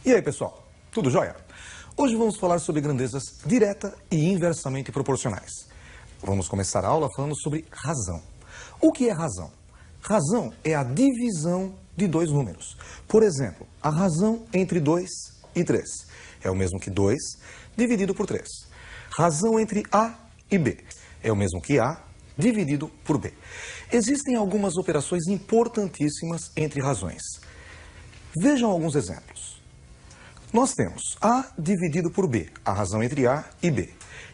E aí, pessoal, tudo jóia? Hoje vamos falar sobre grandezas direta e inversamente proporcionais. Vamos começar a aula falando sobre razão. O que é razão? Razão é a divisão de dois números. Por exemplo, a razão entre 2 e 3 é o mesmo que 2 dividido por 3. Razão entre A e B é o mesmo que A dividido por B. Existem algumas operações importantíssimas entre razões. Vejam alguns exemplos. Nós temos A dividido por B, a razão entre A e B,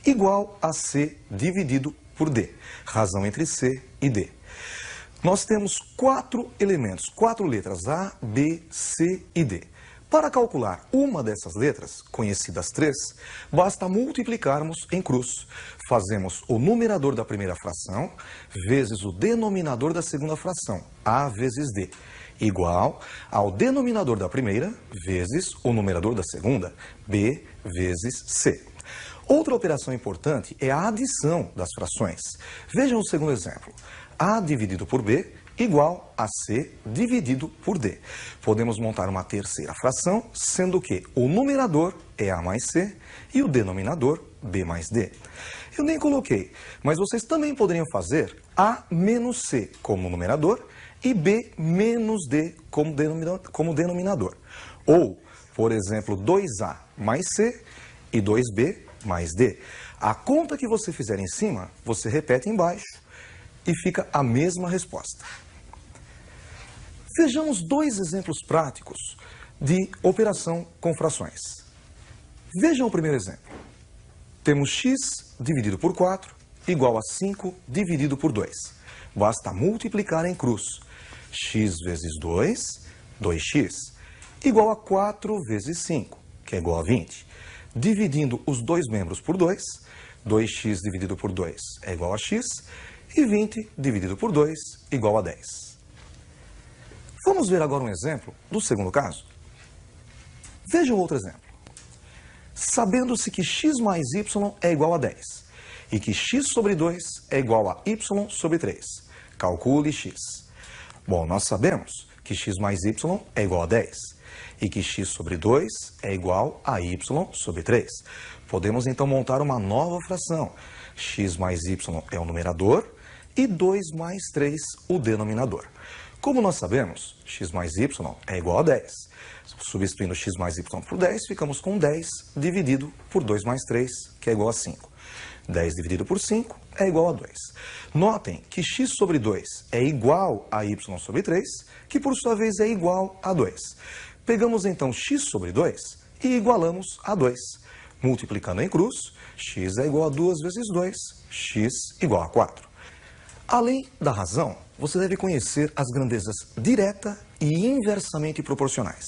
igual a C dividido por D, razão entre C e D. Nós temos 4 elementos, 4 letras, A, B, C e D. Para calcular uma dessas letras, conhecidas 3, basta multiplicarmos em cruz. Fazemos o numerador da primeira fração vezes o denominador da segunda fração, A vezes D, igual ao denominador da primeira vezes o numerador da segunda, B vezes C. Outra operação importante é a adição das frações. Vejam o segundo exemplo. A dividido por B igual a C dividido por D. Podemos montar uma terceira fração, sendo que o numerador é A mais C e o denominador B mais D. Eu nem coloquei, mas vocês também poderiam fazer A menos C como numerador e B menos D como denominador. Ou, por exemplo, 2A mais C e 2B mais D. A conta que você fizer em cima, você repete embaixo e fica a mesma resposta. Vejamos 2 exemplos práticos de operação com frações. Vejam o primeiro exemplo. Temos x dividido por 4 igual a 5 dividido por 2. Basta multiplicar em cruz. X vezes 2, 2x, igual a 4 vezes 5, que é igual a 20. Dividindo os dois membros por 2, 2x dividido por 2 é igual a x, e 20 dividido por 2 igual a 10. Vamos ver agora um exemplo do segundo caso? Vejam outro exemplo. Sabendo-se que x mais y é igual a 10 e que x sobre 2 é igual a y sobre 3. Calcule x. Bom, nós sabemos que x mais y é igual a 10 e que x sobre 2 é igual a y sobre 3. Podemos então montar uma nova fração. X mais y é o numerador e 2 mais 3 o denominador. Como nós sabemos, x mais y é igual a 10. Substituindo x mais y por 10, ficamos com 10 dividido por 2 mais 3, que é igual a 5. 10 dividido por 5 é igual a 2. Notem que x sobre 2 é igual a y sobre 3, que por sua vez é igual a 2. Pegamos então x sobre 2 e igualamos a 2. Multiplicando em cruz, x é igual a 2 vezes 2, x igual a 4. Além da razão, você deve conhecer as grandezas direta e inversamente proporcionais.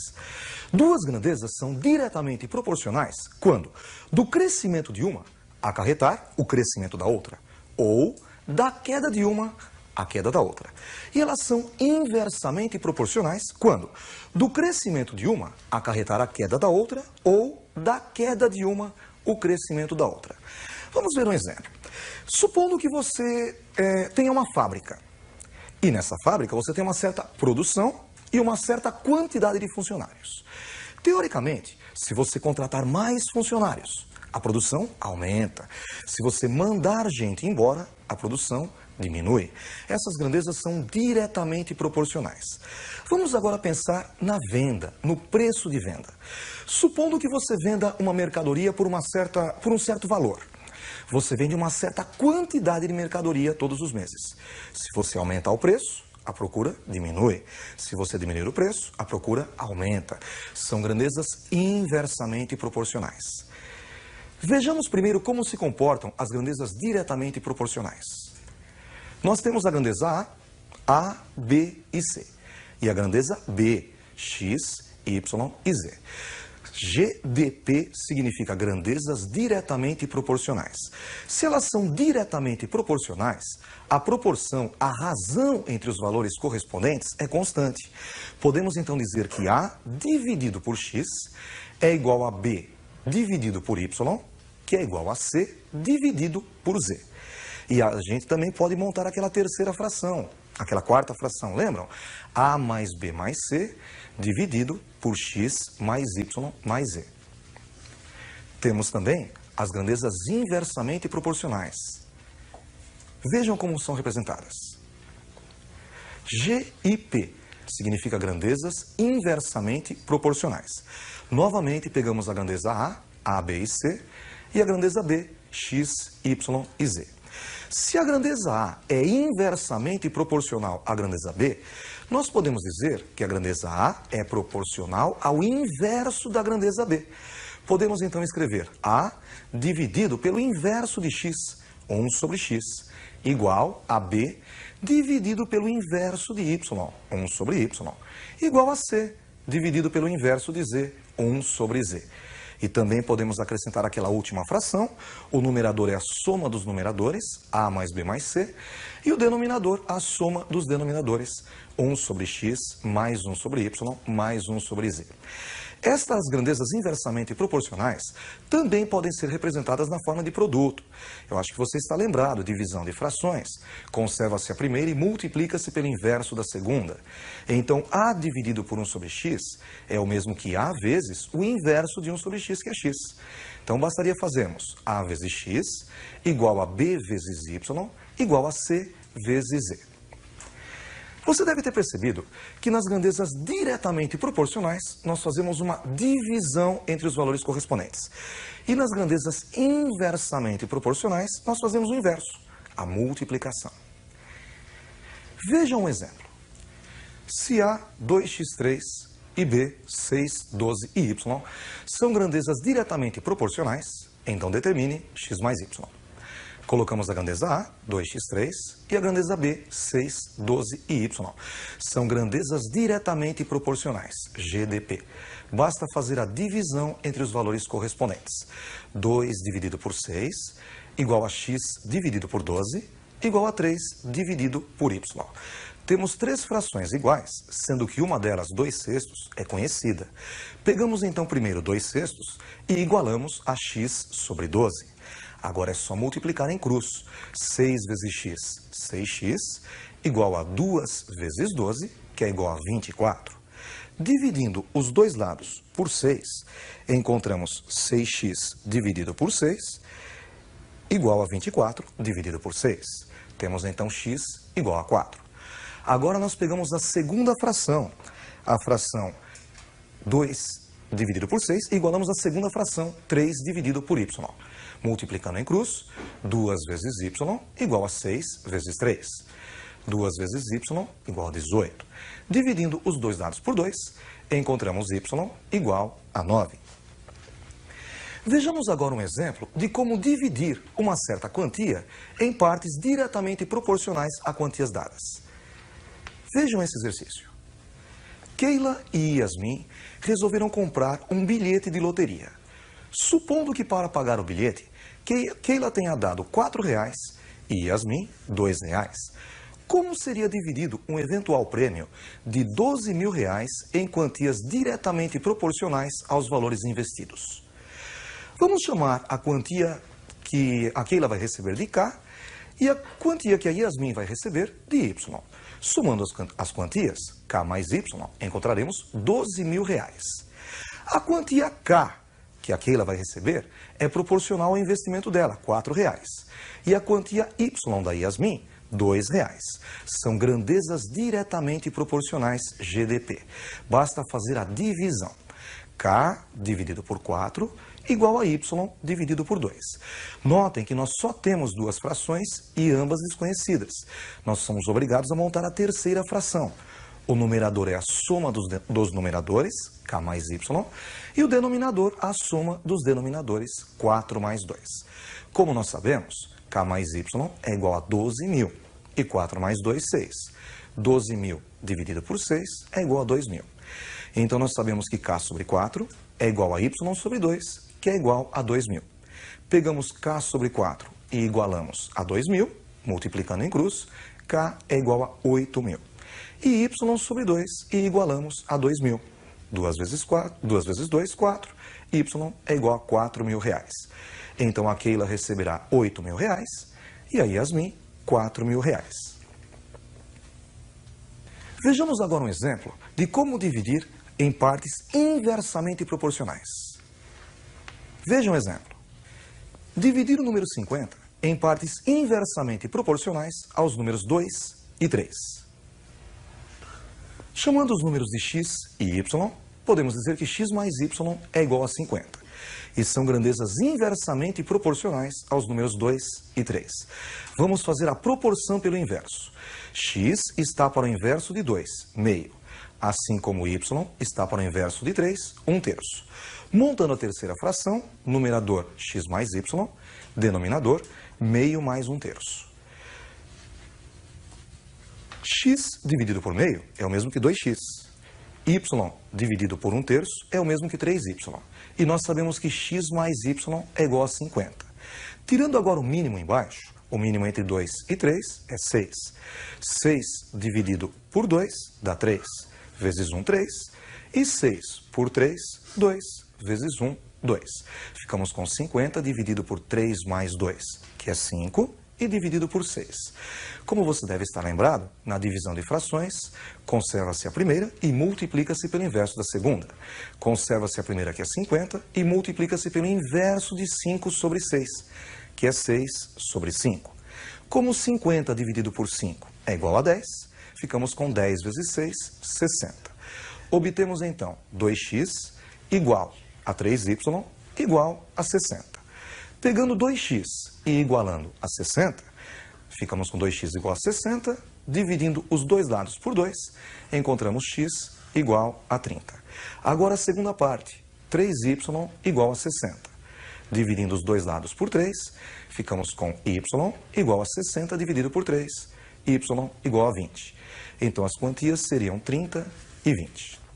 Duas grandezas são diretamente proporcionais quando do crescimento de uma acarretar o crescimento da outra, ou da queda de uma a queda da outra. E elas são inversamente proporcionais quando do crescimento de uma acarretar a queda da outra, ou da queda de uma o crescimento da outra. Vamos ver um exemplo. Supondo que você tenha uma fábrica, e nessa fábrica você tem uma certa produção e uma certa quantidade de funcionários. Teoricamente, se você contratar mais funcionários, a produção aumenta. Se você mandar gente embora, a produção diminui. Essas grandezas são diretamente proporcionais. Vamos agora pensar na venda, no preço de venda. Supondo que você venda uma mercadoria por um certo valor. Você vende uma certa quantidade de mercadoria todos os meses. Se você aumentar o preço, a procura diminui. Se você diminuir o preço, a procura aumenta. São grandezas inversamente proporcionais. Vejamos primeiro como se comportam as grandezas diretamente proporcionais. Nós temos a grandeza A, B e C. E a grandeza B, X, Y e Z. GDP significa grandezas diretamente proporcionais. Se elas são diretamente proporcionais, a proporção, a razão entre os valores correspondentes é constante. Podemos então dizer que A dividido por X é igual a B dividido por Y, que é igual a C dividido por Z. E a gente também pode montar aquela terceira fração, aquela quarta fração, lembram? A mais B mais C dividido por por x mais y mais z. Temos também as grandezas inversamente proporcionais. Vejam como são representadas. G e P significa grandezas inversamente proporcionais. Novamente, pegamos a grandeza A, B e C, e a grandeza B, x, y e z. Se a grandeza A é inversamente proporcional à grandeza B, nós podemos dizer que a grandeza A é proporcional ao inverso da grandeza B. Podemos então escrever A dividido pelo inverso de x, 1 sobre x, igual a B dividido pelo inverso de y, 1 sobre y, igual a C dividido pelo inverso de z, 1 sobre z. E também podemos acrescentar aquela última fração, o numerador é a soma dos numeradores, A mais B mais C, e o denominador a soma dos denominadores, 1 sobre x mais 1 sobre y mais 1 sobre z. Estas grandezas inversamente proporcionais também podem ser representadas na forma de produto. Eu acho que você está lembrado, divisão de frações. Conserva-se a primeira e multiplica-se pelo inverso da segunda. Então, A dividido por 1 sobre x é o mesmo que A vezes o inverso de 1 sobre x, que é x. Então, bastaria fazermos A vezes x igual a B vezes y igual a C vezes z. Você deve ter percebido que nas grandezas diretamente proporcionais, nós fazemos uma divisão entre os valores correspondentes. E nas grandezas inversamente proporcionais, nós fazemos o inverso, a multiplicação. Veja um exemplo. Se A, 2x3 e B, 6, 12 e y são grandezas diretamente proporcionais, então determine x mais y. Colocamos a grandeza A, 2x3, e a grandeza B, 6, 12 e y. São grandezas diretamente proporcionais, GDP. Basta fazer a divisão entre os valores correspondentes. 2 dividido por 6, igual a x dividido por 12, igual a 3 dividido por y. Temos três frações iguais, sendo que uma delas, 2/6, é conhecida. Pegamos então primeiro 2/6 e igualamos a x sobre 12. Agora é só multiplicar em cruz. 6 vezes x, 6x, igual a 2 vezes 12, que é igual a 24. Dividindo os dois lados por 6, encontramos 6x dividido por 6, igual a 24 dividido por 6. Temos então x igual a 4. Agora nós pegamos a segunda fração, a fração 2 dividido por 6, e igualamos a segunda fração, 3 dividido por y. Multiplicando em cruz, 2 vezes y igual a 6 vezes 3. 2 vezes y igual a 18. Dividindo os dois lados por 2, encontramos y igual a 9. Vejamos agora um exemplo de como dividir uma certa quantia em partes diretamente proporcionais a quantias dadas. Vejam esse exercício. Keila e Yasmin resolveram comprar um bilhete de loteria. Supondo que para pagar o bilhete, Keila tenha dado R$4 e Yasmin R$2. Como seria dividido um eventual prêmio de R$12.000 em quantias diretamente proporcionais aos valores investidos? Vamos chamar a quantia que a Keila vai receber de K e a quantia que a Yasmin vai receber de Y. Somando as quantias, K mais Y, encontraremos R$12.000. A quantia K que a Keila vai receber é proporcional ao investimento dela, R$4. E a quantia Y da Yasmin, R$2. São grandezas diretamente proporcionais, GDP. Basta fazer a divisão. K dividido por 4 igual a Y dividido por 2. Notem que nós só temos duas frações e ambas desconhecidas. Nós somos obrigados a montar a terceira fração. O numerador é a soma dos numeradores, K mais Y, e o denominador a soma dos denominadores, 4 mais 2. Como nós sabemos, K mais Y é igual a 12.000 e 4 mais 2, 6. 12.000 dividido por 6 é igual a 2.000. Então nós sabemos que K sobre 4 é igual a Y sobre 2, que é igual a 2.000. Pegamos K sobre 4 e igualamos a 2.000, multiplicando em cruz, K é igual a 8.000. E Y sobre 2 e igualamos a 2.000. 2 vezes 2, 4. Y é igual a R$4.000. Então a Keila receberá R$8.000 e a Yasmin R$4.000. Vejamos agora um exemplo de como dividir em partes inversamente proporcionais. Veja um exemplo. Dividir o número 50 em partes inversamente proporcionais aos números 2 e 3. Chamando os números de x e y, podemos dizer que x mais y é igual a 50. E são grandezas inversamente proporcionais aos números 2 e 3. Vamos fazer a proporção pelo inverso. X está para o inverso de 2, meio. Assim como y está para o inverso de 3, 1/3. Montando a terceira fração, numerador x mais y, denominador meio mais 1/3. X dividido por meio é o mesmo que 2x. Y dividido por 1/3 é o mesmo que 3y. E nós sabemos que x mais y é igual a 50. Tirando agora o mínimo embaixo, o mínimo entre 2 e 3 é 6. 6 dividido por 2 dá 3, vezes 1, 3. E 6 por 3, 2, vezes 1, 2. Ficamos com 50 dividido por 3 mais 2, que é 5. E dividido por 6. Como você deve estar lembrado, na divisão de frações, conserva-se a primeira e multiplica-se pelo inverso da segunda. Conserva-se a primeira, que é 50, e multiplica-se pelo inverso de 5 sobre 6, que é 6 sobre 5. Como 50 dividido por 5 é igual a 10, ficamos com 10 vezes 6, 60. Obtemos então 2x igual a 3y igual a 60. Pegando 2x e igualando a 60, ficamos com 2x igual a 60, dividindo os dois lados por 2, encontramos x igual a 30. Agora a segunda parte, 3y igual a 60. Dividindo os dois lados por 3, ficamos com y igual a 60 dividido por 3, y igual a 20. Então as quantias seriam 30 e 20.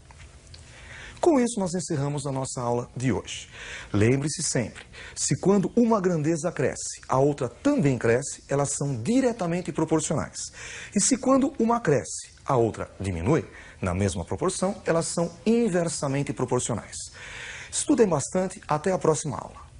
Com isso, nós encerramos a nossa aula de hoje. Lembre-se sempre, se quando uma grandeza cresce, a outra também cresce, elas são diretamente proporcionais. E se quando uma cresce, a outra diminui, na mesma proporção, elas são inversamente proporcionais. Estudem bastante, até a próxima aula.